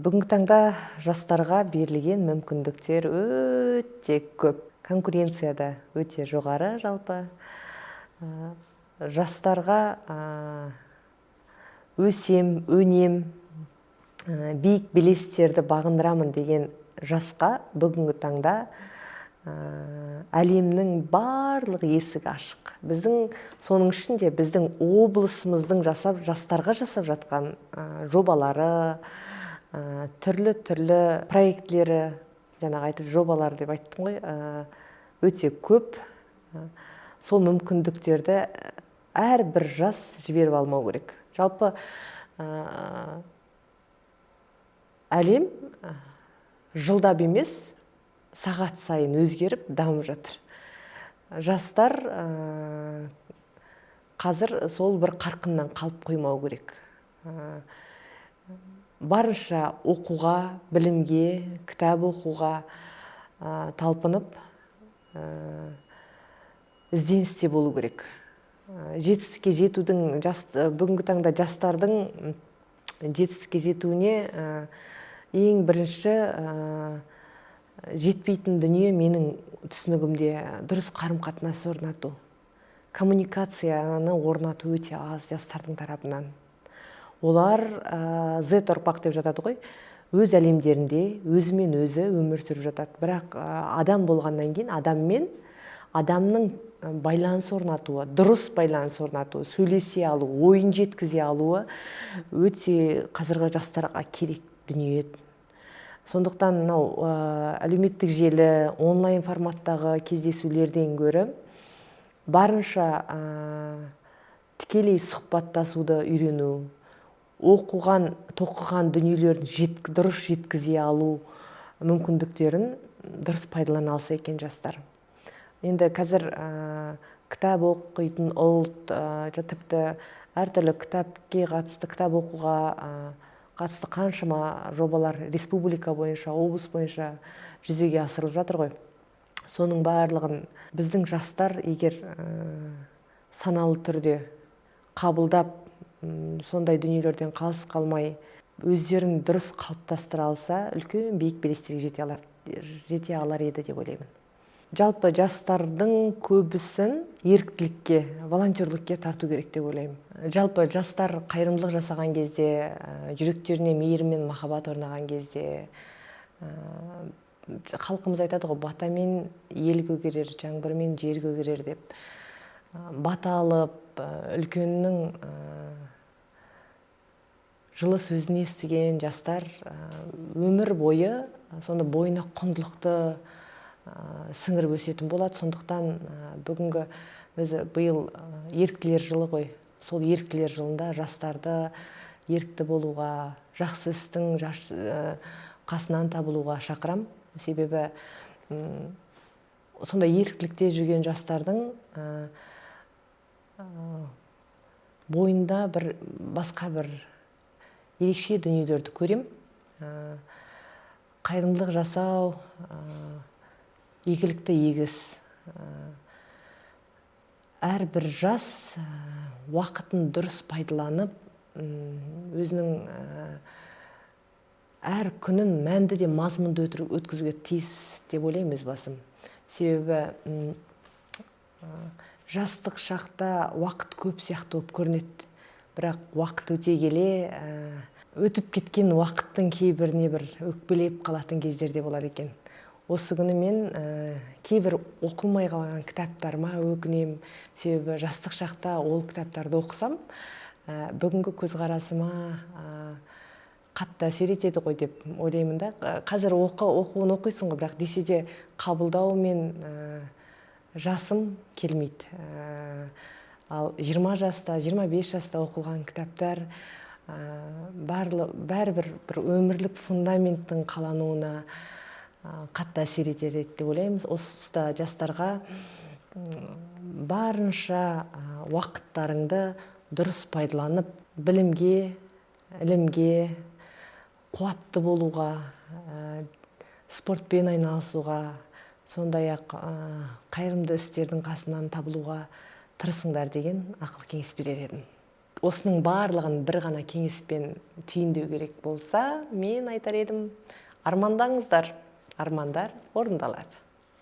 Бүгінгі таңда жастарға берілген мүмкіндіктер өте көп. Конкуренцияда өте жоғары жалпы. Жастарға өсем, өнем, биік белестерді бағындырамын деген жасқа бүгінгі таңда әлемнің барлық есігі ашық. Біздің соның ішінде біздің облысымыздың жастарға жасап жатқан жобалары, түрлі проектлері, жаңағы айтып жобалар деп айттым ғой, өте көп. Сол мүмкіндіктерді әрбір жас жіберіп алмау керек. Жалпы әлем жылдап емес, сағат сайын өзгеріп дамып жатыр. Жастар қазір сол бір қарқыннан қалып қоймау керек. Барынша оқуға, білімге, кітап оқуға талпынып, ізденісте болу керек. Жетістікке жетудің, бүгінгі таңда жастардың жетістікке жетуіне ең бірінші жетпейтін дүние менің түсінігімде дұрыс қарым-қатынас орнату. Коммуникацияны орнату өте аз жастардың тарапынан. Олар Z ұрпақ деп жатады ғой, өз әлемдерінде өзімен өзі өмір сүріп жатады. Бірақ адам болғаннан кейін адамның байланыс орнатуы, дұрыс байланыс орнатуы, сөйлесе алу, ойын жеткізе алуы өте қазіргі жастарға керек дүние. Сондықтан әлеуметтік желі, онлайн форматтағы кездесулерден гөрі барынша тікелей сұхбаттасуды үйрену, оқыған, тоқыған дүниелерін дұрыс жеткізе алу мүмкіндіктерін дұрыс пайдалана алса екен жастар. Енді қазір кітап оқитын ұлт, тіпті әртүрлі кітапке қатысты, кітап оқуға қатысты қаншама жобалар республика бойынша, облыс бойынша жүзеге асырылып жатыр ғой. Соның барлығын біздің жастар егер саналы түрде қабылдап, сондай дүниелерден қалыс қалмай, өздерін дұрыс қалыптастыра алса, үлкен биік белестерге жете алар еді деп ойлаймын. Жалпы жастардың көбісін еріктілікке, волонтерлікке тарту керек деп ойлаймын. Жалпы жастар қайырымдылық жасаған кезде, жүректеріне мейірім мен махаббат орнаған кезде, халқымыз айтады ғой, батамен ел көгерер, жаңбырмен жер көгерер деп. Бата алып, үлкеннің жылы сөзін естіген жастар өмір бойы сонда бойына құндылықты сіңіріп өсетін болады. Сондықтан бүгінгі биыл еріктілер жылы ғой. Сол еріктілер жылында жастарды ерікті болуға, жақсы істің қасынан табылуға шақырам. Себебі сонда еріктілікте жүрген жастардың бойында басқа бір ерекше дүниелерді көрем. Қайырымдылық жасау, игілікті егіс. Әрбір жас уақытын дұрыс пайдаланып, өзінің әр күнін мәнді де мазмұнды өткізуге тиіс деп ойлаймын өз басым. Себебі жастық шақта уақыт көп сияқты болып көрінеді. Бірақ уақыт өте келе, өтіп кеткен уақыттың кейбіріне бір өкпелеп қалатын кездерде болады екен. Осы күні мен кейбір оқылмай қалған кітаптарыма өкінем. Себебі жастық шақта ол кітаптарды оқысам, бүгінгі көзқарасыма қатты әсер етеді ғой деп ойлаймын да. Қазір оқуын оқисың ғой, бірақ десе де қабылдау мен жасым келмейді. Ал 20 жаста, 25 жаста оқылған кітаптар бәрібір бір өмірлік фундаменттің қалануына қатты әсер етеді деп ойлаймыз. Осы жастарға барынша уақыттарыңды дұрыс пайдаланып, білімге, ілімге, қуатты болуға, спортпен айналысуға, сондай-ақ қайырымды істердің қасынан табылуға тырысыңдар деген ақыл кеңес берер едім. осының барлығын бір ғана кеңеспен түйіндеу керек болса, мен айтар едім, армандаңыздар, армандар орындалады.